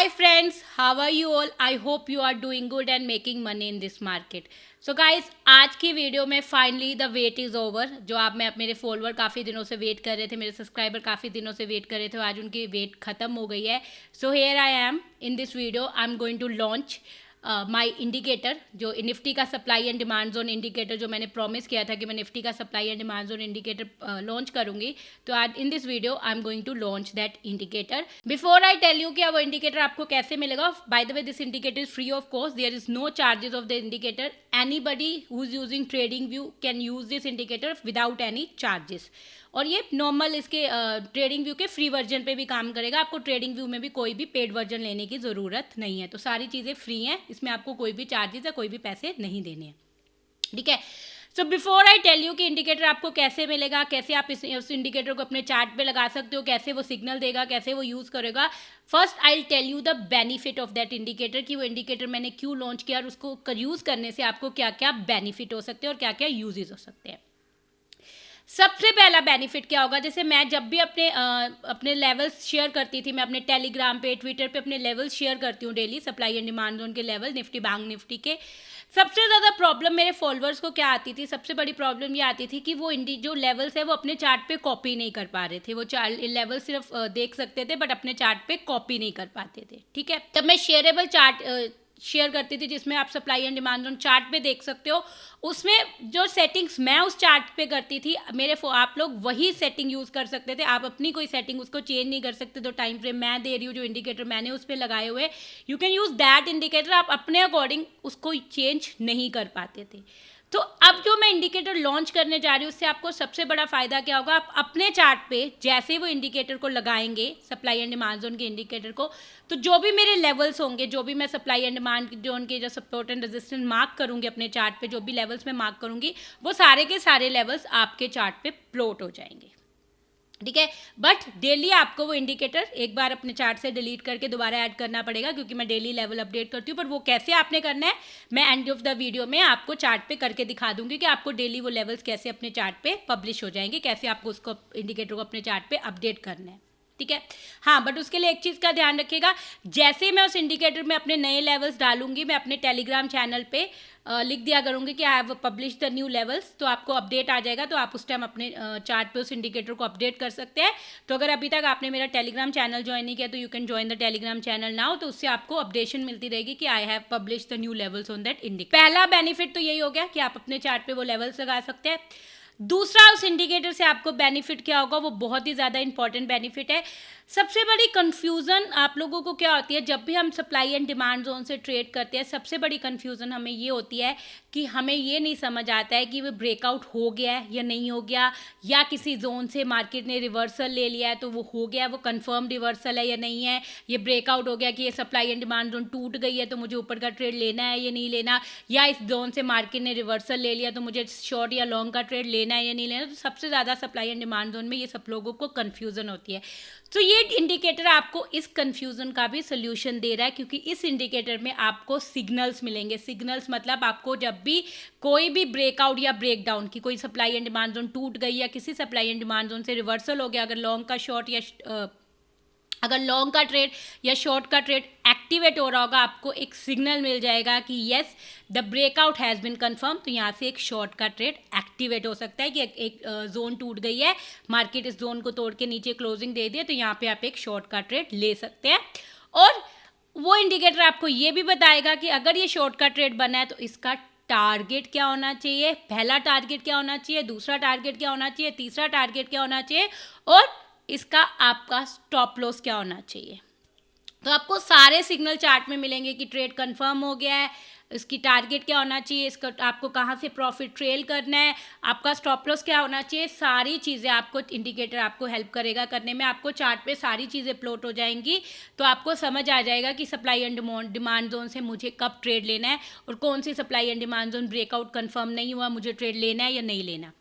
Hi friends, how are you all? I hope you are doing good and making money in this market. So guys, आज की video में finally the wait is over. जो आप मेरे follower काफ़ी दिनों से वेट कर रहे थे, मेरे सब्सक्राइबर काफ़ी दिनों से वेट कर रहे थे, आज उनकी वेट ख़त्म हो गई है। So here I am in this video, I am going to launch my indicator, जो निफ्टी का supply and demand zone indicator, जो मैंने प्रॉमिस किया था कि मैं निफ्टी का supply and demand zone indicator launch करूंगी। तो आज in this video I am going to launch that indicator. Before I tell you कि वो इंडिकेटर आपको कैसे मिलेगा, by the way this indicator is free of cost, there is no charges of the indicator. Anybody who is using TradingView can use this indicator without any charges. और ये normal इसके TradingView के free version पे भी काम करेगा। आपको trading view में भी कोई भी पेड वर्जन लेने की ज़रूरत नहीं है। तो सारी चीज़ें फ्री हैं, इसमें आपको कोई भी चार्जेस या कोई भी पैसे नहीं देने हैं। ठीक है। So before I tell you कि इंडिकेटर आपको कैसे मिलेगा, कैसे आप इस इंडिकेटर को अपने चार्ट पे लगा सकते हो, कैसे वो सिग्नल देगा, कैसे वो यूज़ करेगा, first I tell you the benefit of that indicator, कि वो इंडिकेटर मैंने क्यों लॉन्च किया और उसको यूज़ करने से आपको क्या क्या बेनिफिट हो सकते हैं और क्या क्या यूजेस हो सकते हैं। सबसे पहला बेनिफिट क्या होगा, जैसे मैं जब भी अपने लेवल्स शेयर करती थी, मैं अपने टेलीग्राम पे, ट्विटर पे अपने लेवल्स शेयर करती हूँ daily, supply and demand zone के लेवल, निफ्टी बैंक निफ्टी के। सबसे ज़्यादा प्रॉब्लम मेरे फॉलोअर्स को क्या आती थी, सबसे बड़ी प्रॉब्लम ये आती थी कि वो जो लेवल्स है वो अपने चार्ट पे कॉपी नहीं कर पा रहे थे। वो लेवल सिर्फ देख सकते थे बट अपने चार्ट पे कॉपी नहीं कर पाते थे। ठीक है। तब मैं शेयरेबल चार्ट शेयर करती थी, जिसमें आप supply and demand zone chart पे देख सकते हो। उसमें जो सेटिंग्स मैं उस चार्ट पे करती थी, आप लोग वही सेटिंग यूज़ कर सकते थे। आप अपनी कोई सेटिंग उसको चेंज नहीं कर सकते। तो टाइम फ्रेम मैं दे रही हूँ, जो इंडिकेटर मैंने उस पर लगाए हुए, you can use that indicator. आप अपने अकॉर्डिंग उसको चेंज नहीं कर पाते थे। तो अब जो मैं इंडिकेटर लॉन्च करने जा रही हूँ, उससे आपको सबसे बड़ा फ़ायदा क्या होगा, आप अपने चार्ट पे जैसे वो इंडिकेटर को लगाएंगे, सप्लाई एंड डिमांड जोन के इंडिकेटर को, तो जो भी मेरे लेवल्स होंगे, जो भी मैं सप्लाई एंड डिमांड जोन के जो सपोर्ट एंड रेजिस्टेंस मार्क करूँगी अपने चार्ट पे, जो भी लेवल्स मैं मार्क करूँगी, वो सारे के सारे लेवल्स आपके चार्ट पे प्लॉट हो जाएंगे। ठीक है। बट डेली आपको वो इंडिकेटर एक बार अपने चार्ट से डिलीट करके दोबारा ऐड करना पड़ेगा, क्योंकि मैं डेली लेवल अपडेट करती हूँ। पर वो कैसे आपने करना है, मैं एंड ऑफ द वीडियो में आपको चार्ट पे करके दिखा दूंगी कि आपको डेली वो लेवल्स कैसे अपने चार्ट पे पब्लिश हो जाएंगे, कैसे आपको उसको इंडिकेटर को अपने चार्ट पे अपडेट करना है। ठीक है। हाँ, बट उसके लिए एक चीज़ का ध्यान रखिएगा, जैसे मैं उस इंडिकेटर में अपने नए लेवल्स डालूंगी, मैं अपने टेलीग्राम चैनल पे लिख दिया करूँगी कि I have publish the new levels, तो आपको अपडेट आ जाएगा। तो आप उस टाइम अपने चार्ट पे उस इंडिकेटर को अपडेट कर सकते हैं। तो अगर अभी तक आपने मेरा टेलीग्राम चैनल ज्वाइन नहीं किया, तो you can join the Telegram channel now. तो उससे आपको अपडेशन मिलती रहेगी कि I have publish the new levels on that indicator. पहला बेनिफिट तो यही हो गया कि आप अपने चार्ट पे वो लेवल्स लगा सकते हैं। दूसरा, उस इंडिकेटर से आपको बेनिफिट क्या होगा, वो बहुत ही ज़्यादा इंपॉर्टेंट बेनिफिट है। सबसे बड़ी कन्फ्यूज़न आप लोगों को क्या होती है, जब भी हम सप्लाई एंड डिमांड जोन से ट्रेड करते हैं, सबसे बड़ी कन्फ्यूज़न हमें ये होती है कि हमें ये नहीं समझ आता है कि वो ब्रेकआउट हो गया है या नहीं हो गया, या किसी जोन से मार्केट ने रिवर्सल ले लिया है तो वो हो गया, वो कंफर्म रिवर्सल है या नहीं है, ये ब्रेकआउट हो गया कि ये सप्लाई एंड डिमांड जोन टूट गई है तो मुझे ऊपर का ट्रेड लेना है या नहीं लेना, या इस जोन से मार्केट ने रिवर्सल ले लिया तो मुझे शॉर्ट या लॉन्ग का ट्रेड लेना है या नहीं लेना। तो सबसे ज़्यादा सप्लाई एंड डिमांड जोन में ये सब लोगों को कन्फ्यूज़न होती है। तो ये इंडिकेटर आपको इस कन्फ्यूज़न का भी सोल्यूशन दे रहा है, क्योंकि इस इंडिकेटर में आपको सिग्नल्स मिलेंगे। सिग्नल्स मतलब आपको जब भी कोई भी ब्रेकआउट या ब्रेकडाउन की, कोई सप्लाई एंड डिमांड जोन टूट गई या किसी सप्लाई एंड डिमांड जोन से रिवर्सल हो गया, अगर लॉन्ग का शॉर्ट या अगर लॉन्ग का ट्रेड या शॉर्ट का ट्रेड एक्टिवेट हो रहा होगा, आपको एक सिग्नल मिल जाएगा कि yes the breakout has bin confirm. तो यहाँ से एक शॉर्ट का ट्रेड एक्टिवेट हो सकता है कि एक जोन टूट गई है, मार्केट इस जोन को तोड़ के नीचे क्लोजिंग दे दिया, तो यहाँ पे आप एक शॉर्ट का ट्रेड ले सकते हैं। और वो इंडिकेटर आपको ये भी बताएगा कि अगर ये शॉर्ट का ट्रेड बना है तो इसका टारगेट क्या होना चाहिए, पहला टारगेट क्या होना चाहिए, दूसरा टारगेट क्या होना चाहिए, तीसरा टारगेट क्या होना चाहिए, और इसका आपका स्टॉप लॉस क्या होना चाहिए। तो आपको सारे सिग्नल चार्ट में मिलेंगे कि ट्रेड कंफर्म हो गया है, इसकी टारगेट क्या होना चाहिए, इसका आपको कहाँ से प्रॉफिट ट्रेल करना है, आपका स्टॉप लॉस क्या होना चाहिए। सारी चीज़ें आपको इंडिकेटर आपको हेल्प करेगा करने में। आपको चार्ट पे सारी चीज़ें प्लॉट हो जाएंगी, तो आपको समझ आ जाएगा कि सप्लाई एंड डिमांड जोन से मुझे कब ट्रेड लेना है, और कौन सी supply and demand zone breakout confirm नहीं हुआ, मुझे ट्रेड लेना है या नहीं लेना।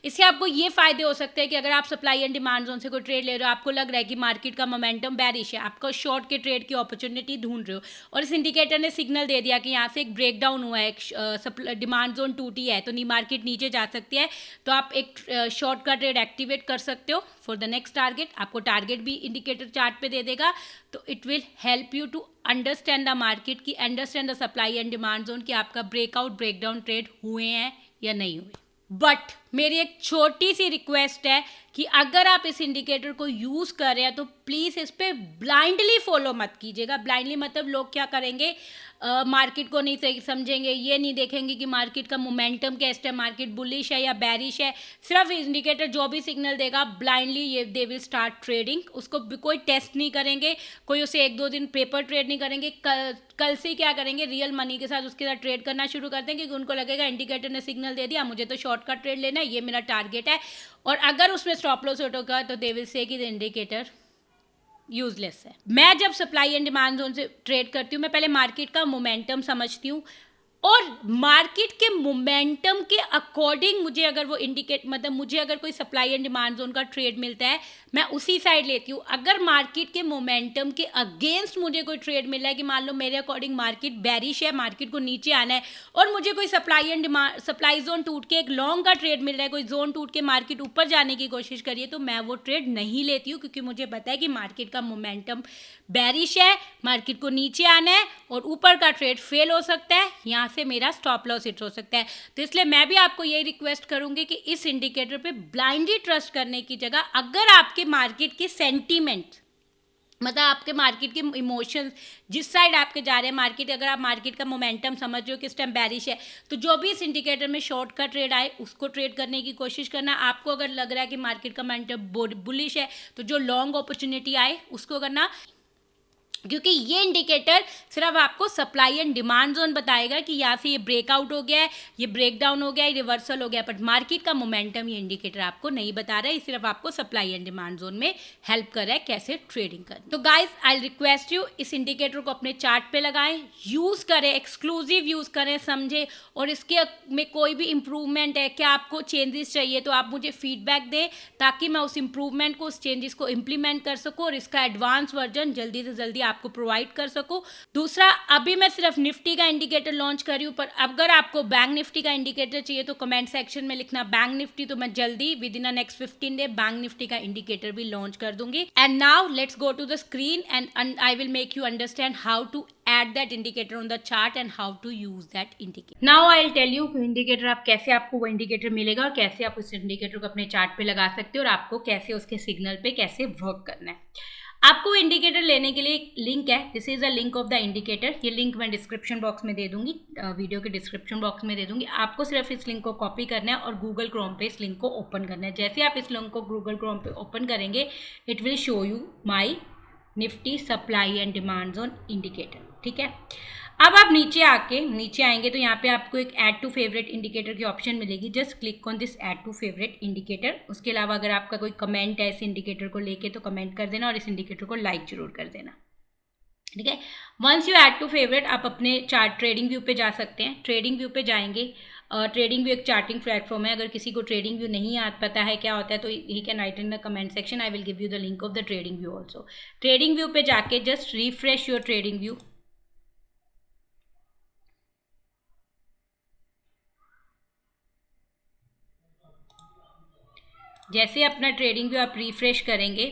इससे आपको ये फ़ायदे हो सकते हैं कि अगर आप सप्लाई एंड डिमांड जोन से कोई ट्रेड ले रहे हो, आपको लग रहा है कि मार्केट का मोमेंटम बेरिश है, आपको शॉर्ट के ट्रेड की अपॉर्चुनिटी ढूंढ रहे हो, और इस इंडिकेटर ने सिग्नल दे दिया कि यहाँ से एक ब्रेकडाउन हुआ है, डिमांड जोन टूटी है, तो मार्केट नीचे जा सकती है, तो आप एक शॉर्ट का ट्रेड एक्टिवेट कर सकते हो फॉर द नेक्स्ट टारगेट। आपको टारगेट भी इंडिकेटर चार्ट पे दे देगा, तो it will help you to understand the market, की understand the supply and demand zone, कि आपका ब्रेकआउट ब्रेकडाउन ट्रेड हुए हैं या नहीं हुए। बट मेरी एक छोटी सी रिक्वेस्ट है कि अगर आप इस इंडिकेटर को यूज़ कर रहे हैं तो प्लीज़ इस पर ब्लाइंडली फॉलो मत कीजिएगा। ब्लाइंडली मतलब लोग क्या करेंगे, मार्केट को नहीं सही समझेंगे, ये नहीं देखेंगे कि मार्केट का मोमेंटम क्या है, मार्केट बुलिश है या बैरिश है। सिर्फ इंडिकेटर जो भी सिग्नल देगा ब्लाइंडली ये दे विल स्टार्ट ट्रेडिंग। उसको कोई टेस्ट नहीं करेंगे, कोई उसे 1-2 दिन पेपर ट्रेड नहीं करेंगे। कल से क्या करेंगे, रियल मनी के साथ उसके साथ ट्रेड करना शुरू कर देंगे, क्योंकि उनको लगेगा इंडिकेटर ने सिग्नल दे दिया, मुझे तो शॉर्टकट ट्रेड लेना है, ये मेरा टारगेट है। और अगर उसमें स्टॉप लॉस हिट होगा तो दे विल से कि द इंडिकेटर यूजलेस है। मैं जब सप्लाई एंड डिमांड जोन से ट्रेड करती हूँ, मैं पहले मार्केट का मोमेंटम समझती हूँ, और मार्केट के मोमेंटम के अकॉर्डिंग मुझे अगर वो इंडिकेट मतलब मुझे अगर कोई सप्लाई एंड डिमांड जोन का ट्रेड मिलता है, मैं उसी साइड लेती हूँ। अगर मार्केट के मोमेंटम के अगेंस्ट मुझे कोई ट्रेड मिल रहा है, कि मान लो मेरे अकॉर्डिंग मार्केट बैरिश है, मार्केट को नीचे आना है, और मुझे कोई सप्लाई जोन टूट के एक लॉन्ग का ट्रेड मिल रहा है, कोई जोन टूट के मार्केट ऊपर जाने की कोशिश करिए, तो मैं वो ट्रेड नहीं लेती हूँ, क्योंकि मुझे पता है कि मार्केट का मोमेंटम बैरिश है, मार्केट को नीचे आना है, और ऊपर का ट्रेड फेल हो सकता है, यहाँ से मेरा स्टॉप लॉस हिट हो सकता है। तो इसलिए मैं भी आपको यही रिक्वेस्ट करूंगी कि इस इंडिकेटर पे ब्लाइंडली ट्रस्ट करने की जगह, अगर आपके मार्केट के सेंटीमेंट मतलब आपके मार्केट के इमोशंस जिस साइड आपके जा रहे हैं मार्केट, अगर आप मार्केट का मोमेंटम समझ रहे हो कि इस टाइम बैरिश है, तो जो भी इस इंडिकेटर में शॉर्ट का ट्रेड आए उसको ट्रेड करने की कोशिश करना। आपको अगर लग रहा है कि मार्केट का मोमेंटम बुलिश है, तो जो लॉन्ग अपॉर्चुनिटी आए उसको करना, क्योंकि ये इंडिकेटर सिर्फ आपको सप्लाई एंड डिमांड जोन बताएगा कि यहाँ से ये ब्रेकआउट हो गया है, ये ब्रेकडाउन हो गया है, रिवर्सल हो गया, बट मार्केट का मोमेंटम ये इंडिकेटर आपको नहीं बता रहा है। ये सिर्फ आपको सप्लाई एंड डिमांड जोन में हेल्प कर रहा है कैसे ट्रेडिंग करनी। तो गाइज आई रिक्वेस्ट यू, इस इंडिकेटर को अपने चार्ट पे लगाएं, यूज़ करें, एक्सक्लूसिव यूज़ करें, समझें, और इसके में कोई भी इंप्रूवमेंट है, क्या आपको चेंजेस चाहिए, तो आप मुझे फीडबैक दें, ताकि मैं उस इंप्रूवमेंट को, उस चेंजेस को इम्प्लीमेंट कर सकूँ, और इसका एडवांस वर्जन जल्दी से जल्दी आपको प्रोवाइड कर सकूं। दूसरा, अभी मैं सिर्फ निफ्टी का इंडिकेटर लॉन्च कर रही हूं, पर अगर आपको बैंक निफ्टी का इंडिकेटर चाहिए तो कमेंट सेक्शन में लिखना बैंक निफ्टी, तो मैं जल्दी within the next 15 day bank Nifty का इंडिकेटर भी लॉन्च कर दूंगी। And now let's go to the screen and I will make you understand how to add that indicator on the chart and how to use that indicator. Now I'll tell you कि indicator आप कैसे, आपको वो indicator मिलेगा और कैसे आप उस इंडिकेटर को अपने चार्ट पे लगा सकते हो, और आपको कैसे उसके सिग्नल पे कैसे वर्क करना है। आपको इंडिकेटर लेने के लिए एक लिंक है, this is a link of the indicator. ये लिंक मैं डिस्क्रिप्शन बॉक्स में दे दूंगी, वीडियो के डिस्क्रिप्शन बॉक्स में दे दूंगी। आपको सिर्फ इस लिंक को कॉपी करना है और गूगल क्रोम पे इस लिंक को ओपन करना है। जैसे आप इस लिंक को गूगल क्रोम पे ओपन करेंगे, it will show you my Nifty supply and demand zone indicator. ठीक है, अब आप नीचे आएंगे तो यहाँ पे आपको एक ऐड टू फेवरेट इंडिकेटर की ऑप्शन मिलेगी। Just click on this add to favourite indicator. उसके अलावा अगर आपका कोई कमेंट है इस इंडिकेटर को लेके तो कमेंट कर देना, और इस इंडिकेटर को लाइक जरूर कर देना। ठीक है, once you add to favourite, आप अपने चार्ट ट्रेडिंग व्यू पे जा सकते हैं। ट्रेडिंग व्यू पे जाएंगे, ट्रेडिंग व्यू एक चार्टिंग प्लेटफॉर्म है। अगर किसी को ट्रेडिंग व्यू नहीं पता है क्या होता है, तो he can write in the comment section, I will give you the link of the trading view also. Trading view पे जाके just refresh your trading view. जैसे अपना ट्रेडिंग व्यू आप रिफ्रेश करेंगे,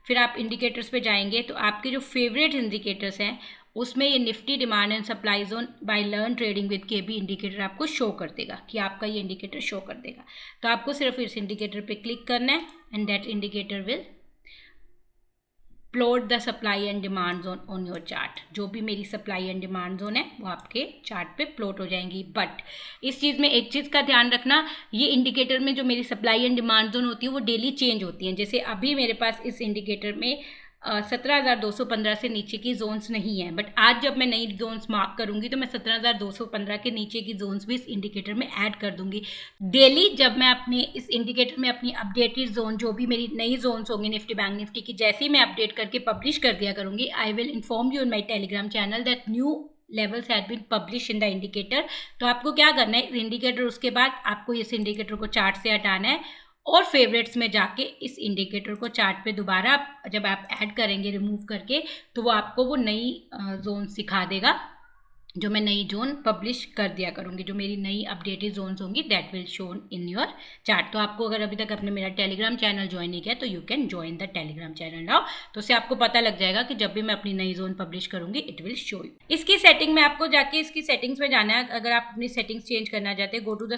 फिर आप इंडिकेटर्स पे जाएंगे, तो आपके जो फेवरेट इंडिकेटर्स हैं उसमें ये Nifty demand and supply zone by learn trading with KB indicator आपको शो कर देगा, कि आपका ये इंडिकेटर शो कर देगा। तो आपको सिर्फ इस इंडिकेटर पे क्लिक करना है and that indicator will plot the supply and demand zone on your chart. जो भी मेरी सप्लाई एंड डिमांड जोन है वो आपके चार्ट पे प्लॉट हो जाएंगी। बट इस चीज़ में एक चीज़ का ध्यान रखना, ये इंडिकेटर में जो मेरी सप्लाई एंड डिमांड जोन होती है वो डेली चेंज होती हैं। जैसे अभी मेरे पास इस इंडिकेटर में 17,215 से नीचे की जोन्स नहीं है, बट आज जब मैं नई जोन्स मार्क करूंगी तो मैं 17,215 के नीचे की जोन्स भी इस इंडिकेटर में ऐड कर दूंगी। डेली जब मैं अपने इस इंडिकेटर में अपनी अपडेटेड जोन, जो भी मेरी नई जोन्स होंगी निफ्टी बैंक निफ्टी की, जैसे ही मैं अपडेट करके पब्लिश कर दिया करूंगी, I will inform you in my Telegram channel that new levels had been publish in the indicator. तो आपको क्या करना है, इंडिकेटर उसके बाद आपको इस इंडिकेटर को चार्ट से हटाना है और फेवरेट्स में जाके इस इंडिकेटर को चार्ट पे दोबारा जब आप ऐड करेंगे रिमूव करके, तो वो आपको वो नई जोन सिखा देगा जो मैं नई जोन पब्लिश कर दिया करूँगी, जो मेरी नई अपडेटेड जोन्स होंगी that will shown in your chart. तो आपको अगर अभी तक आपने मेरा टेलीग्राम चैनल ज्वाइन नहीं किया तो you can join the Telegram channel now. तो उससे आपको पता लग जाएगा कि जब भी मैं अपनी नई जोन पब्लिश करूँगी इट विल शो यू। इसकी सेटिंग में आपको जाके इसकी सेटिंग्स में जाना है। अगर आप अपनी सेटिंग्स चेंज करना चाहते हैं, गो टू द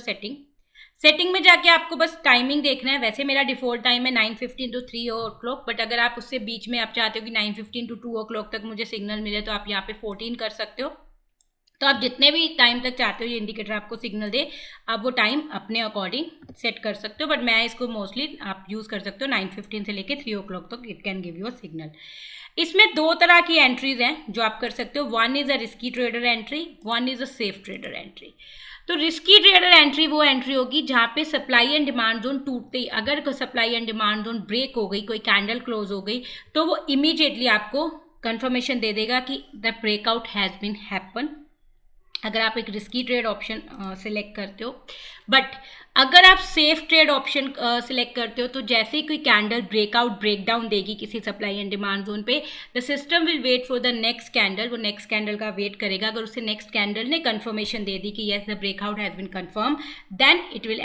सेटिंग में जाके आपको बस टाइमिंग देखना है। वैसे मेरा डिफॉल्ट टाइम है 9:15 टू 3 o'clock, बट अगर आप उससे बीच में आप चाहते हो कि 9:15 टू 2 o'clock तक मुझे सिग्नल मिले तो आप यहाँ पे 14 कर सकते हो। तो आप जितने भी टाइम तक चाहते हो ये इंडिकेटर आपको सिग्नल दे, आप वो टाइम अपने अकॉर्डिंग सेट कर सकते हो, बट मैं इसको मोस्टली आप यूज़ कर सकते हो 9:15 से लेके 3 o'clock तक it can give you a signal. इसमें दो तरह की एंट्रीज हैं जो आप कर सकते हो। One is a risky trader entry, one is a safe trader entry. तो रिस्की ट्रेडर एंट्री वो एंट्री होगी जहाँ पे सप्लाई एंड डिमांड जोन टूटते ही, अगर supply and demand zone break हो गई, कोई कैंडल क्लोज हो गई, तो वो इमीडिएटली आपको कंफर्मेशन दे देगा कि the breakout has been happen. अगर आप एक रिस्की ट्रेड ऑप्शन सिलेक्ट करते हो, बट अगर आप सेफ ट्रेड ऑप्शन सिलेक्ट करते हो तो जैसे ही कोई कैंडल ब्रेकआउट ब्रेकडाउन देगी किसी सप्लाई एंड डिमांड जोन पे, the system will wait for the next candle. वो नेक्स्ट कैंडल का वेट करेगा। अगर उसे नेक्स्ट कैंडल ने कंफर्मेशन दे दी कि yes the breakout has been confirm, then it will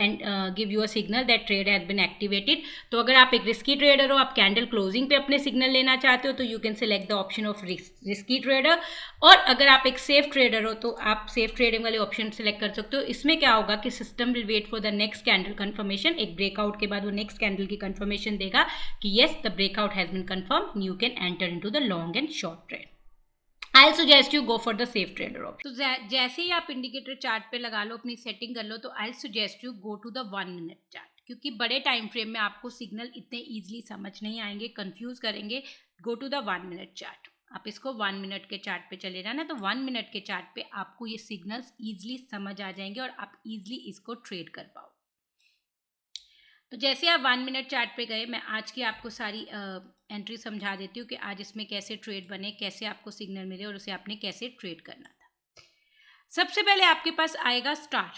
give you a signal that trade has been activated. तो अगर आप एक रिस्की ट्रेडर हो, आप कैंडल क्लोजिंग पे अपने सिग्नल लेना चाहते हो तो you can select the option of risky trader. और अगर आप एक सेफ ट्रेडर हो तो आप सेफ ट्रेडिंग वाले ऑप्शन सेलेक्ट कर सकते हो। इसमें क्या होगा कि system will wait for the next candle confirmation. एक ब्रेकआउट के बाद वो नेक्स्ट कैंडल की कंफर्मेशन देगा कि yes the breakout has been confirm, you can enter into the long and short trade. I suggest you go for the safe trader option. तो जैसे ही आप इंडिकेटर चार्ट पे लगा लो, अपनी सेटिंग कर लो, तो I suggest you go to the 1 minute chart, क्योंकि बड़े टाइम फ्रेम में आपको सिग्नल इतने ईजिली समझ नहीं आएंगे, कंफ्यूज करेंगे। Go to the 1 minute chart. आप इसको 1 मिनट के चार्ट पे चले जाना, तो 1 मिनट के चार्ट पे आपको ये सिग्नल्स ईजिली समझ आ जाएंगे और आप ईजिली इसको ट्रेड कर पाओ। तो जैसे आप 1 मिनट चार्ट पे गए, मैं आज की आपको सारी एंट्री समझा देती हूँ कि आज इसमें कैसे ट्रेड बने, कैसे आपको सिग्नल मिले और उसे आपने कैसे ट्रेड करना था। सबसे पहले आपके पास आएगा स्टार।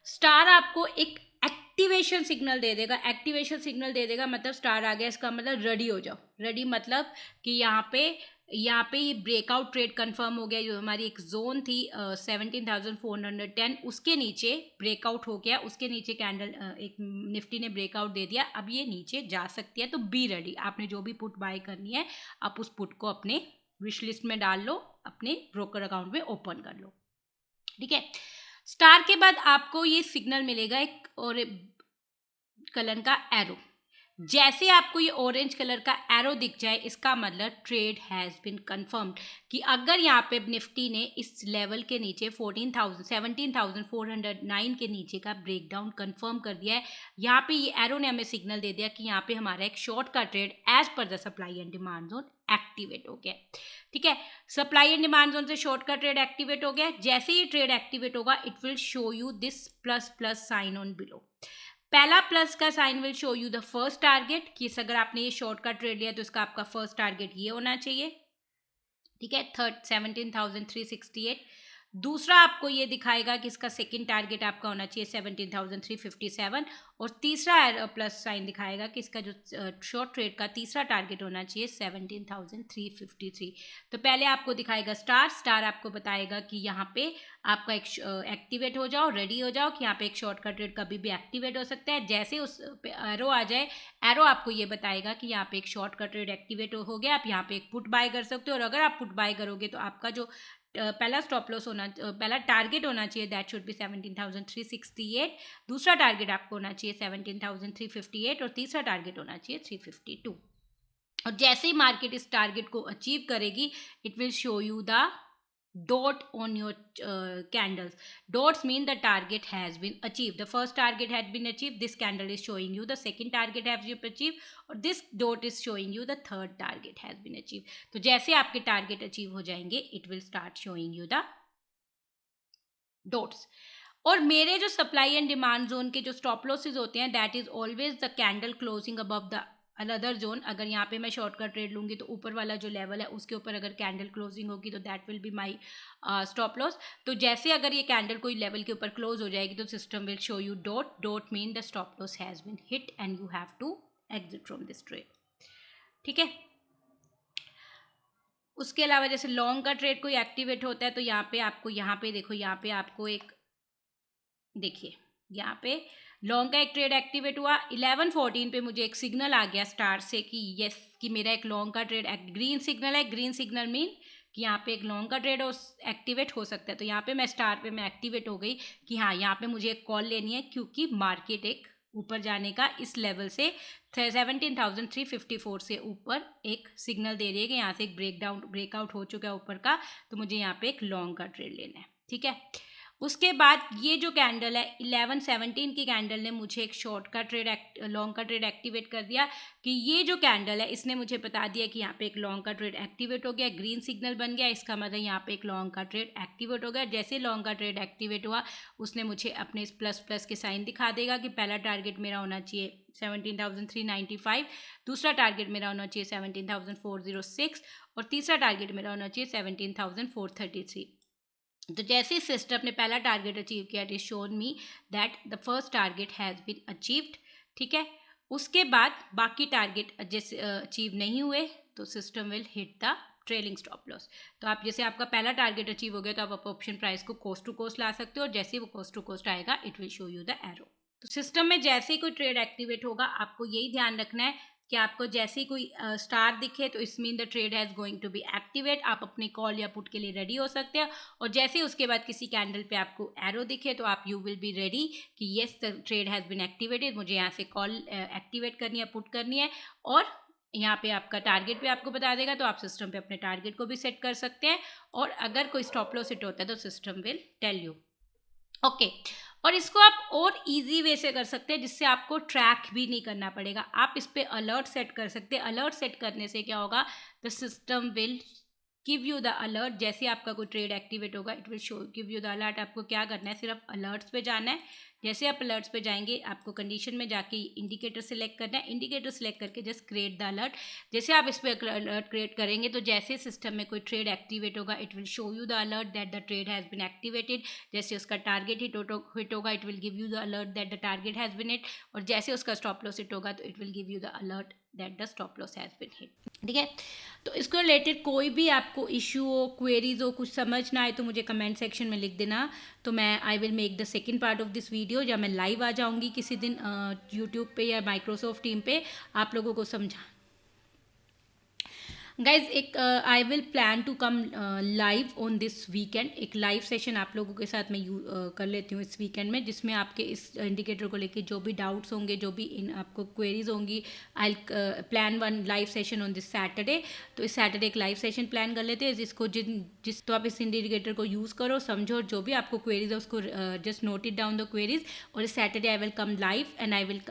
स्टार आपको एक एक्टिवेशन सिग्नल दे देगा। एक्टिवेशन सिग्नल दे देगा मतलब स्टार आ गया, इसका मतलब रेडी हो जाओ। रेडी मतलब कि यहाँ पे ये ब्रेकआउट ट्रेड कंफर्म हो गया। जो हमारी एक जोन थी 17,410, उसके नीचे ब्रेकआउट हो गया, उसके नीचे कैंडल एक निफ्टी ने ब्रेकआउट दे दिया। अब ये नीचे जा सकती है, तो बी रेडी। आपने जो भी पुट बाय करनी है आप उस पुट को अपने विश लिस्ट में डाल लो, अपने ब्रोकर अकाउंट में ओपन कर लो। ठीक है। स्टार के बाद आपको ये सिग्नल मिलेगा एक और कलर का एरो। जैसे आपको ये ऑरेंज कलर का एरो दिख जाए, इसका मतलब ट्रेड हैज़ बिन कंफर्म्ड। कि अगर यहाँ पे निफ्टी ने इस लेवल के नीचे 17,409 के नीचे का ब्रेकडाउन कंफर्म कर दिया है, यहाँ पे ये एरो ने हमें सिग्नल दे दिया कि यहाँ पे हमारा एक शॉर्ट का trade as per the supply and demand zone activate हो गया। ठीक है, सप्लाई एंड डिमांड जोन से शॉर्ट का ट्रेड एक्टिवेट हो गया। जैसे ही ट्रेड एक्टिवेट होगा, it will show you this plus plus sign on below. पहला प्लस का sign will show you the first target, कि अगर आपने ये शॉर्ट का ट्रेड लिया तो इसका आपका फर्स्ट टारगेट ये होना चाहिए। ठीक है, 17,368। दूसरा आपको ये दिखाएगा कि इसका सेकंड टारगेट आपका होना चाहिए 17,357। और तीसरा प्लस साइन दिखाएगा कि इसका जो शॉर्ट ट्रेड का तीसरा टारगेट होना चाहिए 17,353। तो पहले आपको दिखाएगा स्टार आपको बताएगा कि यहाँ पे आपका एक एक्टिवेट हो जाओ, रेडी हो जाओ, कि यहाँ पे एक शॉर्ट का ट्रेड कभी भी एक्टिवेट हो सकता है। जैसे उस पे एरो आ जाए, एरो आपको ये बताएगा कि यहाँ पे एक शॉर्ट का ट्रेड एक्टिवेट हो गया, आप यहाँ पे एक पुट बाय कर सकते हो। और अगर आप पुट बाय करोगे तो आपका जो पहला स्टॉप लॉस होना, पहला टारगेट होना चाहिए दैट शुड बी 17,368। दूसरा टारगेट आपको होना चाहिए 17,358 और तीसरा टारगेट होना चाहिए 352। और जैसे ही मार्केट इस टारगेट को अचीव करेगी, it will show you the dot on your candles. Dots mean the target has been achieved. The first target had been achieved. This candle is showing you the second target has been achieved, और this dot is showing you the third target has been achieved. तो जैसे आपके target achieve हो जाएंगे, it will start showing you the dots. और मेरे जो supply and demand zone के जो स्टॉप लॉसेज होते हैं, that is always the candle closing above the another zone. अगर यहाँ पे मैं शॉर्ट का ट्रेड लूँगी तो ऊपर वाला जो लेवल है उसके ऊपर अगर कैंडल क्लोजिंग होगी तो that will be my stop loss. तो जैसे अगर ये कैंडल कोई लेवल के ऊपर क्लोज हो जाएगी तो system will show you that mean the stop loss has been hit and you have to exit from this trade. ठीक है, उसके अलावा जैसे लॉन्ग का ट्रेड कोई एक्टिवेट होता है तो यहाँ पे आपको, यहाँ पे देखो, यहाँ पे आपको एक, देखिए यहाँ पे लॉन्ग का एक ट्रेड एक्टिवेट हुआ 11:14 पे, मुझे एक सिग्नल आ गया स्टार से कि यस, कि मेरा एक लॉन्ग का ट्रेड, ग्रीन सिग्नल है, ग्रीन सिग्नल मीन कि यहाँ पे एक लॉन्ग का ट्रेड एक्टिवेट हो सकता है। तो यहाँ पे मैं स्टार पे मैं एक्टिवेट हो गई कि हाँ, यहाँ पे मुझे एक कॉल लेनी है, क्योंकि मार्केट एक ऊपर जाने का इस लेवल से 17,354 से ऊपर एक सिग्नल दे रही है कि यहाँ से एक ब्रेकआउट हो चुका है ऊपर का, तो मुझे यहाँ पे एक लॉन्ग का ट्रेड लेना है। ठीक है, उसके बाद ये जो कैंडल है 11:17 की कैंडल ने मुझे एक शॉर्ट का ट्रेड लॉन्ग का ट्रेड एक्टिवेट कर दिया, कि ये जो कैंडल है इसने मुझे बता दिया कि यहाँ पे एक लॉन्ग का ट्रेड एक्टिवेट हो गया, ग्रीन सिग्नल बन गया, इसका मतलब यहाँ पे एक लॉन्ग का ट्रेड एक्टिवेट हो गया। जैसे लॉन्ग का ट्रेड एक्टिवेट हुआ उसने मुझे अपने इस प्लस प्लस के साइन दिखा देगा कि पहला टारगेट मेरा होना चाहिए 17,395, दूसरा टारगेट मेरा होना चाहिए 17,406 और तीसरा टारगेट मेरा होना चाहिए 17,433। तो जैसे इस सिस्टम ने पहला टारगेट अचीव किया, it is shown me that the first target has been achieved. ठीक है, उसके बाद बाकी टारगेट जैसे अचीव नहीं हुए तो system will hit the trailing stop loss. तो आप जैसे आपका पहला टारगेट अचीव हो गया तो आप ऑप्शन प्राइस को कोस्ट टू कोस्ट ला सकते हो, और जैसे वो कोस्ट टू कोस्ट आएगा it will show you the arrow. तो सिस्टम में जैसे ही कोई ट्रेड एक्टिवेट होगा आपको यही ध्यान रखना है कि आपको जैसे ही कोई स्टार दिखे तो this mean the trade has going to be activate, आप अपनी कॉल या पुट के लिए रेडी हो सकते हैं। और जैसे ही उसके बाद किसी कैंडल पे आपको एरो दिखे तो आप यू विल बी रेडी कि yes the trade has been activated, मुझे यहाँ से कॉल एक्टिवेट करनी है, पुट करनी है, और यहाँ पे आपका टारगेट भी आपको बता देगा, तो आप सिस्टम पे अपने टारगेट को भी सेट कर सकते हैं। और अगर कोई स्टॉप लॉस हिट होता है तो system will tell you. Okay, और इसको आप और इजी वे से कर सकते हैं जिससे आपको ट्रैक भी नहीं करना पड़ेगा। आप इस पे अलर्ट सेट कर सकते हैं। अलर्ट सेट करने से क्या होगा, the system will give you the alert. जैसे आपका कोई ट्रेड एक्टिवेट होगा it will show give you the alert. आपको क्या करना है, सिर्फ अलर्ट्स पे जाना है। जैसे आप अलर्ट्स पे जाएंगे आपको कंडीशन में जाके इंडिकेटर सेलेक्ट करना है। इंडिकेटर सेलेक्ट करके जस्ट क्रिएट द अलर्ट। जैसे आप इस पर अलर्ट क्रिएट करेंगे तो जैसे सिस्टम में कोई ट्रेड एक्टिवेट होगा it will show you the alert that the trade has been activated. जैसे उसका टारगेट हिट होगा it will give you the alert that the target has been hit, और जैसे उसका स्टॉप लॉस हिट होगा तो it will give you the alert that the stop loss has been hit. ठीक है, तो इसको रिलेटेड कोई भी आपको इशू हो, क्वेरीज हो, कुछ समझ ना आए तो मुझे कमेंट सेक्शन में लिख देना। तो मैं आई will make the second part of this video, जब मैं लाइव आ जाऊंगी किसी दिन यूट्यूब पे या माइक्रोसॉफ्ट टीम पे आप लोगों को समझा। गाइज एक I will plan to come live on this weekend. एक लाइव सेशन आप लोगों के साथ मैं कर लेती हूँ इस वीकेंड में, जिसमें आपके इस इंडिकेटर को लेके जो भी डाउट्स होंगे, जो भी इन आपको क्वेरीज होंगी, I plan one live session on this Saturday. तो इस सैटरडे एक लाइव सेशन प्लान कर लेते हैं जिसको तो आप इस इंडिकेटर को यूज़ करो, समझो, और जो भी आपको क्वेरीज है उसको just note it down the queries. और इस Saturday I will come live and I will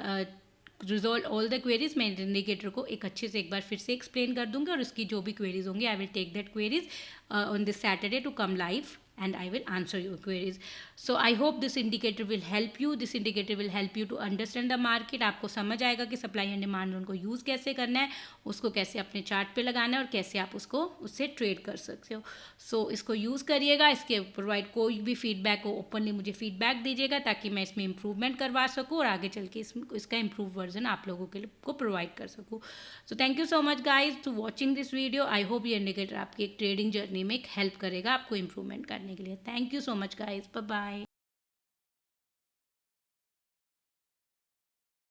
resolve all the queries. मैं इंडिकेटर को एक अच्छे से एक बार फिर से एक्सप्लेन कर दूंगी, और उसकी जो भी क्वेरीज होंगी I will take that queries on this Saturday to come live and I will answer your queries. So I hope this indicator will help you. This indicator will help you to understand the market. आपको समझ आएगा कि supply and demand zone को use कैसे करना है, उसको कैसे अपने चार्ट पे लगाना है, और कैसे आप उसको उससे ट्रेड कर सकते हो। सो इसको यूज़ करिएगा। इसके प्रोवाइड कोई भी फीडबैक हो ओपनली मुझे फीडबैक दीजिएगा, ताकि मैं इसमें इम्प्रूवमेंट करवा सकूँ और आगे चल के इसका इम्प्रूव वर्जन आप लोगों के लिए को प्रोवाइड कर सकूँ। So thank you so much guys to watching this video. I hope ये इंडिकेटर आपकी एक ट्रेडिंग जर्नी में एक हेल्प करेगा आपको इम्प्रूवमेंट करने के लिए। Thank you so much guys, bye bye.